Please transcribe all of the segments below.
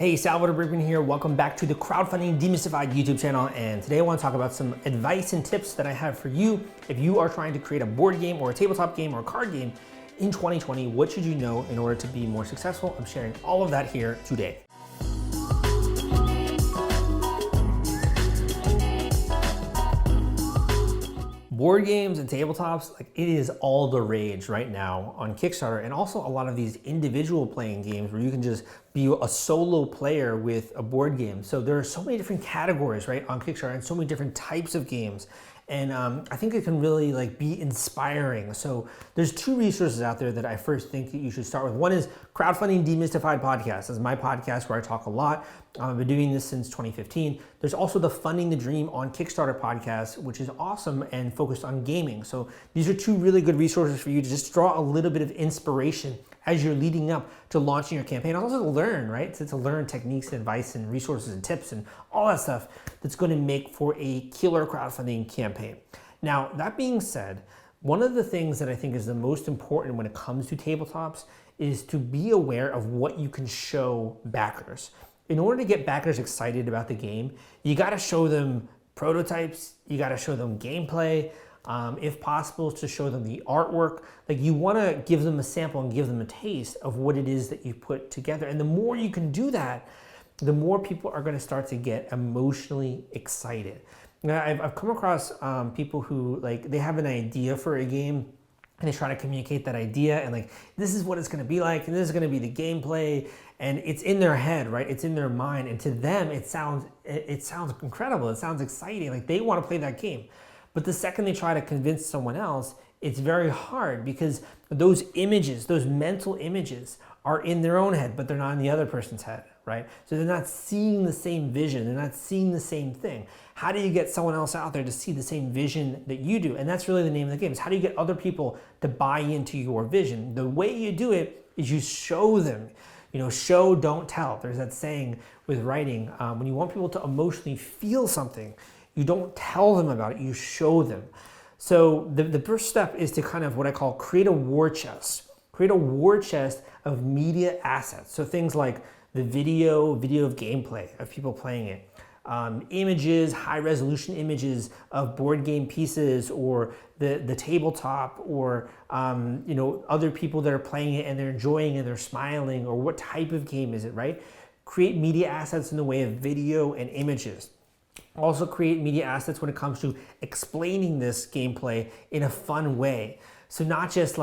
Hey, Salvador Briggman here. Welcome back to the Crowdfunding Demystified YouTube channel. And today I want to talk about some advice and tips that I have for you if you are trying to create a board game or a tabletop game or a card game in 2020. What should you know in order to be more successful? I'm sharing all of that here today. Board games and tabletops, like it is all the rage right now on Kickstarter, and also a lot of these individual playing games where you can just be a solo player with a board game. So there are so many different categories, right, on Kickstarter, and so many different types of games. And I think it can really be inspiring. So there's two resources out there that I first think that you should start with. One is Crowdfunding Demystified Podcast. That's my podcast where I talk a lot. I've been doing this since 2015. There's also the Funding the Dream on Kickstarter podcast, which is awesome and focused on gaming. So these are two really good resources for you to just draw a little bit of inspiration as you're leading up to launching your campaign. Also to learn, right? To learn techniques and advice and resources and tips and all that stuff that's going to make for a killer crowdfunding campaign. Now, that being said, one of the things that I think is the most important when it comes to tabletops is to be aware of what you can show backers. In order to get backers excited about the game, you got to show them prototypes, you got to show them gameplay, if possible, to show them the artwork. Like, you want to give them a sample and give them a taste of what it is that you put together. And the more you can do that, the more people are going to start to get emotionally excited. Now, I've come across people who, they have an idea for a game and they try to communicate that idea and this is what it's going to be like, and this is going to be the gameplay, and it's in their head, right? It's in their mind, and to them it sounds incredible. It sounds exciting. Like, they want to play that game. But the second they try to convince someone else, it's very hard because those images, those mental images, are in their own head, but they're not in the other person's head, right? So they're not seeing the same vision. They're not seeing the same thing. How do you get someone else out there to see the same vision that you do? And that's really the name of the game, is how do you get other people to buy into your vision? The way you do it is you show them. Show, don't tell. There's that saying with writing, when you want people to emotionally feel something, you don't tell them about it, you show them. So the first step is to kind of what I call create a war chest. Create a war chest of media assets. So things like the video of gameplay of people playing it, images, high resolution images of board game pieces, or the tabletop, or other people that are playing it and they're enjoying and they're smiling, or what type of game is it, right? Create media assets in the way of video and images. Also create media assets when it comes to explaining this gameplay in a fun way. So not just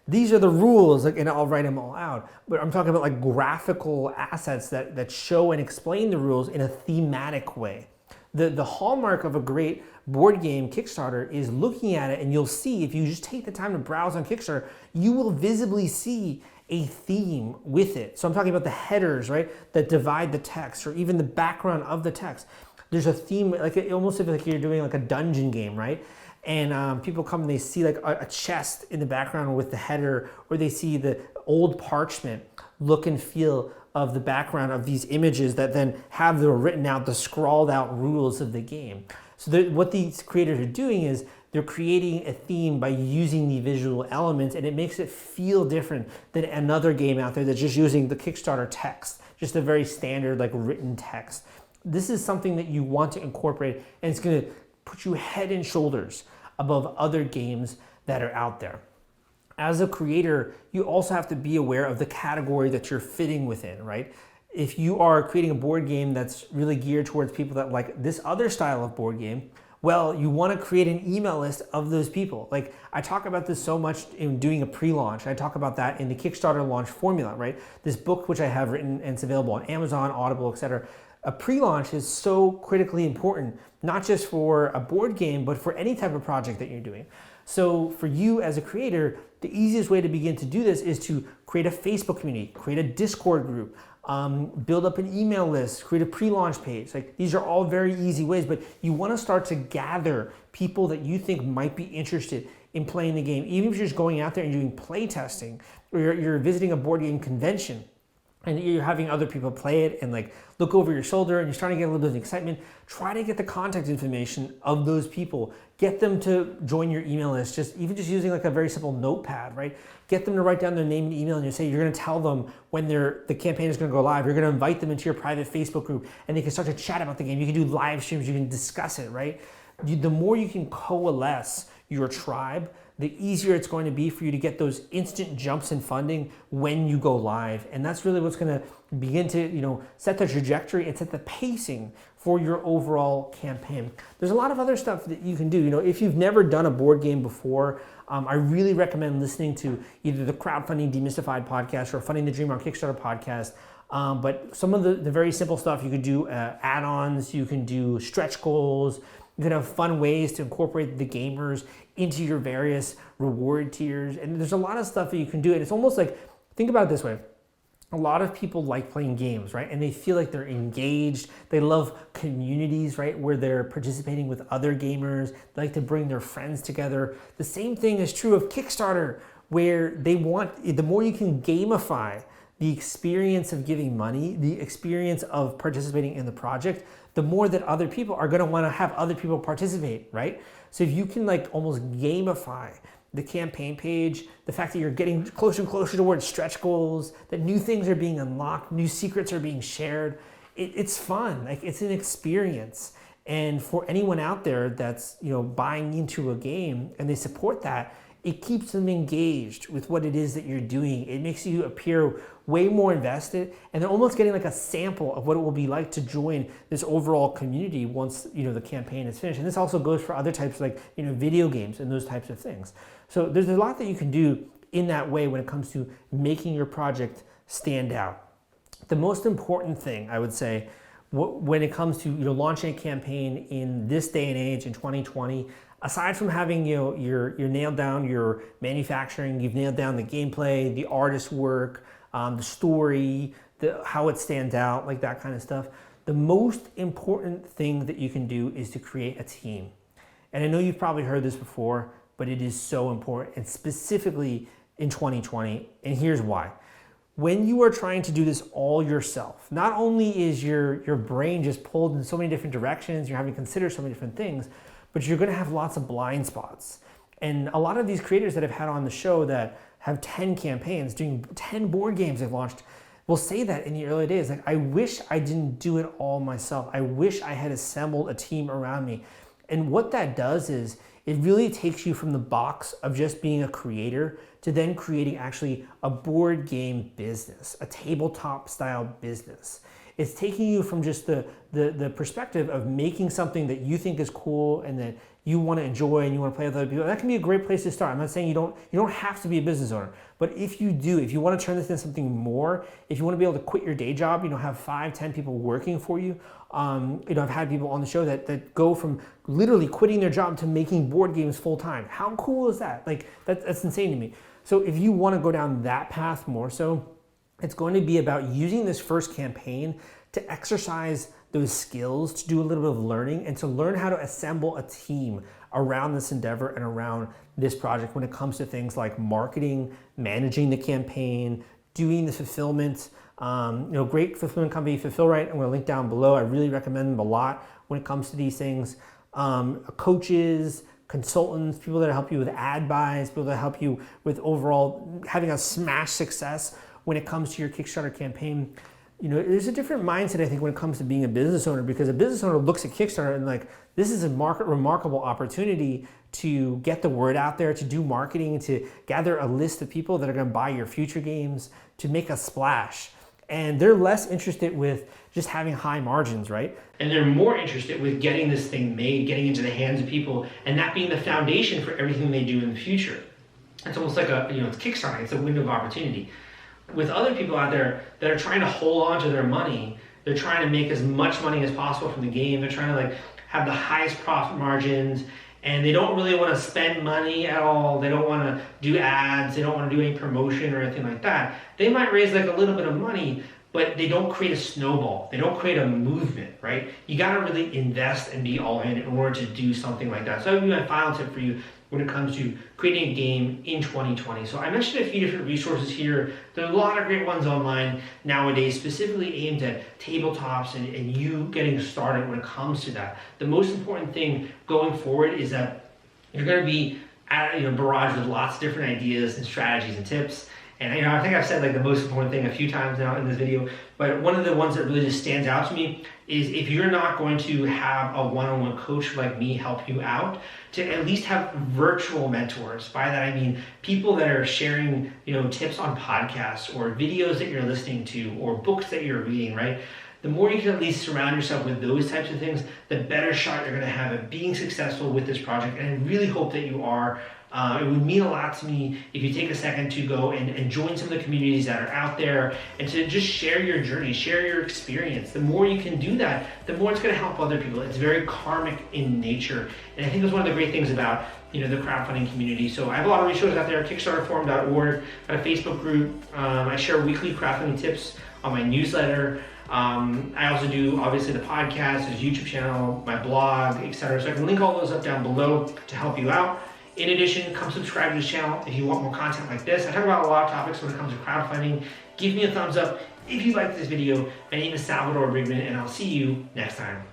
these are the rules, and I'll write them all out, but I'm talking about graphical assets that show and explain the rules in a thematic way. The hallmark of a great board game Kickstarter is looking at it, and you'll see, if you just take the time to browse on Kickstarter, you will visibly see a theme with it. So I'm talking about the headers, right, that divide the text, or even the background of the text. There's a theme, almost like you're doing a dungeon game, right? And people come and they see a chest in the background with the header, or they see the old parchment look and feel of the background of these images that then have the written out, the scrawled out rules of the game. So what these creators are doing is they're creating a theme by using the visual elements, and it makes it feel different than another game out there that's just using the Kickstarter text, just a very standard written text. This is something that you want to incorporate, and it's going to put you head and shoulders above other games that are out there. As a creator, you also have to be aware of the category that you're fitting within, right? If you are creating a board game that's really geared towards people that like this other style of board game, well, you want to create an email list of those people. I talk about this so much in doing a pre-launch. I talk about that in the Kickstarter launch formula, right? This book, which I have written and it's available on Amazon, Audible, etc. A pre-launch is so critically important, not just for a board game, but for any type of project that you're doing. So for you as a creator, the easiest way to begin to do this is to create a Facebook community, create a Discord group, build up an email list, create a pre-launch page. These are all very easy ways, but you want to start to gather people that you think might be interested in playing the game. Even if you're just going out there and doing play testing, or you're visiting a board game convention, and you're having other people play it and like look over your shoulder and you're starting to get a little bit of excitement, try to get the contact information of those people. Get them to join your email list, just using like a very simple notepad, right? Get them to write down their name and email, and you say you're gonna tell them when the campaign is gonna go live. You're gonna invite them into your private Facebook group and they can start to chat about the game. You can do live streams, you can discuss it, right? The more you can coalesce your tribe, the easier it's going to be for you to get those instant jumps in funding when you go live. And that's really what's going to begin to, set the trajectory and set the pacing for your overall campaign. There's a lot of other stuff that you can do. If you've never done a board game before, I really recommend listening to either the Crowdfunding Demystified podcast or Funding the Dream on Kickstarter podcast. But some of the very simple stuff, you could do add-ons, you can do stretch goals, you can have fun ways to incorporate the gamers into your various reward tiers. And there's a lot of stuff that you can do. And it's almost like, think about it this way. A lot of people like playing games, right? And they feel like they're engaged. They love communities, right? Where they're participating with other gamers. They like to bring their friends together. The same thing is true of Kickstarter, where the more you can gamify the experience of giving money, the experience of participating in the project, the more that other people are gonna wanna have other people participate, right? So if you can like almost gamify the campaign page, the fact that you're getting closer and closer towards stretch goals, that new things are being unlocked, new secrets are being shared, it's fun, like it's an experience. And for anyone out there that's buying into a game and they support that, it keeps them engaged with what it is that you're doing. It makes you appear way more invested, and they're almost getting like a sample of what it will be like to join this overall community once the campaign is finished. And this also goes for other types like video games and those types of things. So there's a lot that you can do in that way when it comes to making your project stand out. The most important thing I would say when it comes to launching a campaign in this day and age in 2020, aside from having you're nailed down your manufacturing, you've nailed down the gameplay, the artist work, the story, how it stands out, like that kind of stuff. The most important thing that you can do is to create a team. And I know you've probably heard this before, but it is so important, and specifically in 2020. And here's why. When you are trying to do this all yourself, not only is your brain just pulled in so many different directions, you're having to consider so many different things, but you're gonna have lots of blind spots. And a lot of these creators that I've had on the show that have 10 campaigns, doing 10 board games they've launched, will say that in the early days, like, I wish I didn't do it all myself. I wish I had assembled a team around me. And what that does is it really takes you from the box of just being a creator to then creating actually a board game business, a tabletop style business. It's taking you from just the perspective of making something that you think is cool and that you want to enjoy and you want to play with other people. That can be a great place to start. I'm not saying you don't have to be a business owner, but if you want to turn this into something more, if you want to be able to quit your day job, have 5-10 people working for you. I've had people on the show that go from literally quitting their job to making board games full time. How cool is that? Like that's insane to me. So if you want to go down that path more so, it's going to be about using this first campaign to exercise those skills, to do a little bit of learning, and to learn how to assemble a team around this endeavor and around this project when it comes to things like marketing, managing the campaign, doing the fulfillment. Great fulfillment company, Fulfillrite, I'm going to link down below. I really recommend them a lot when it comes to these things. Coaches, consultants, people that help you with ad buys, people that help you with overall having a smash success when it comes to your Kickstarter campaign. There's a different mindset, I think, when it comes to being a business owner, because a business owner looks at Kickstarter and like, this is a remarkable opportunity to get the word out there, to do marketing, to gather a list of people that are going to buy your future games, to make a splash. And they're less interested with just having high margins, right? And they're more interested with getting this thing made, getting into the hands of people, and that being the foundation for everything they do in the future. It's almost like it's Kickstarter, it's a window of opportunity. With other people out there that are trying to hold on to their money, they're trying to make as much money as possible from the game, they're trying to have the highest profit margins, and they don't really want to spend money at all, they don't want to do ads, they don't want to do any promotion or anything like that. They might raise a little bit of money, but they don't create a snowball, they don't create a movement, right? You got to really invest and be all in order to do something like that. So that would be my final tip for you when it comes to creating a game in 2020. So I mentioned a few different resources here. There are a lot of great ones online nowadays, specifically aimed at tabletops and you getting started when it comes to that. The most important thing going forward is that you're going to be barraged with lots of different ideas and strategies and tips. And I think I've said like the most important thing a few times now in this video, but one of the ones that really just stands out to me is if you're not going to have a one-on-one coach like me help you out, to at least have virtual mentors. By that I mean people that are sharing tips on podcasts or videos that you're listening to or books that you're reading, right? The more you can at least surround yourself with those types of things, the better shot you're going to have at being successful with this project. And I really hope that you are. It would mean a lot to me if you take a second to go and join some of the communities that are out there and to just share your journey, share your experience. The more you can do that, the more it's going to help other people. It's very karmic in nature. And I think that's one of the great things about the crowdfunding community. So I have a lot of resources out there, kickstarterforum.org, got a Facebook group. I share weekly crowdfunding tips on my newsletter. I also do obviously the podcast, his YouTube channel, my blog, etc. So I can link all those up down below to help you out. In addition, come subscribe to this channel if you want more content like this. I talk about a lot of topics when it comes to crowdfunding. Give me a thumbs up if you liked this video. My name is Salvador Briggman, and I'll see you next time.